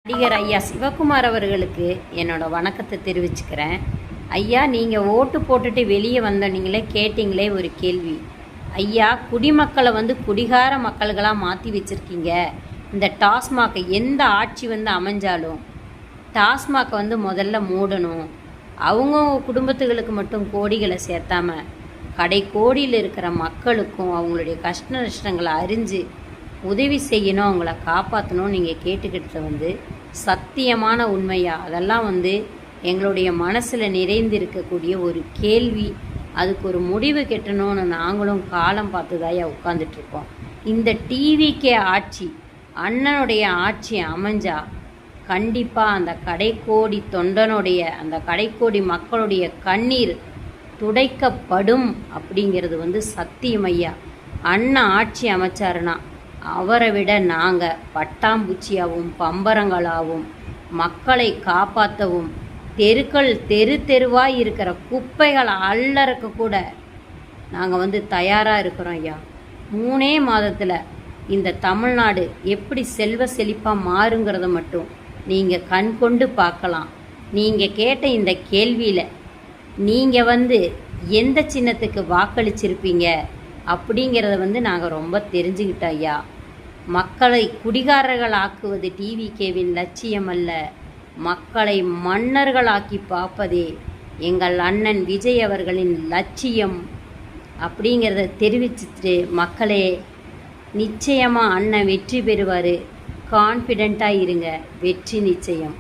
நடிகர் ஐயா சிவகுமார் அவர்களுக்கு என்னோட வணக்கத்தை தெரிவிச்சுக்கிறேன். ஐயா, நீங்கள் ஓட்டு போட்டுட்டு வெளியே வந்தீங்களே, கேட்டிங்களே ஒரு கேள்வி. ஐயா, குடிமக்களை குடிகார மக்கள்களாக மாற்றி வச்சுருக்கீங்க. இந்த டாஸ்மாகை எந்த ஆட்சி அமைஞ்சாலும் டாஸ்மாகை முதல்ல மூடணும். அவங்க குடும்பத்துகளுக்கு மட்டும் கோடிகளை சேர்த்தாம கடை கோடியில் இருக்கிற மக்களுக்கும் அவங்களுடைய கஷ்ட நஷ்டங்களை அறிஞ்சு உதவி செய்யணும், அவங்கள காப்பாற்றணும். நீங்கள் கேட்டுக்கிட்டது சத்தியமான உண்மையா? அதெல்லாம் எங்களுடைய மனசில் நிறைந்து இருக்கக்கூடிய ஒரு கேள்வி. அதுக்கு ஒரு முடிவு கெட்டணும்னு நாங்களும் காலம் பார்த்துதாயா உட்காந்துட்ருக்கோம். இந்த டிவிக்கே ஆட்சி, அண்ணனுடைய ஆட்சி அமைஞ்சா கண்டிப்பாக அந்த கடைக்கோடி தொண்டனுடைய, அந்த கடைக்கோடி மக்களுடைய கண்ணீர் துடைக்கப்படும் அப்படிங்கிறது சத்தியம் ஐயா. அண்ணன் ஆட்சி அமைச்சாருன்னா அவரை விட நாங்கள் பட்டாம்பூச்சியாகவும் பம்பரங்களாகவும் மக்களை காப்பாற்றவும், தெருவாக இருக்கிற குப்பைகளை அள்ளறக்க கூட நாங்கள் தயாராக இருக்கிறோம் ஐயா. 3 மாதத்தில் இந்த தமிழ்நாடு எப்படி செல்வ செழிப்பாக மாறுங்கிறத மட்டும் நீங்கள் கண் கொண்டு பார்க்கலாம். நீங்கள் கேட்ட இந்த கேள்வியில் நீங்கள் எந்த சின்னத்துக்கு வாக்களிச்சிருப்பீங்க அப்படிங்கிறத நாங்கள் ரொம்ப தெரிஞ்சுக்கிட்டோம் ஐயா. மக்களை குடிகாரர்கள் ஆக்குவது டிவிகேவின் லட்சியம் அல்ல, மக்களை மன்னர்களாக்கி பார்ப்பதே எங்கள் அண்ணன் விஜய் அவர்களின் லட்சியம் அப்படிங்கிறத தெரிவிச்சுட்டு, மக்களே நிச்சயமாக அண்ணன் வெற்றி பெறுவார். கான்ஃபிடெண்ட்டாக இருங்க, வெற்றி நிச்சயம்.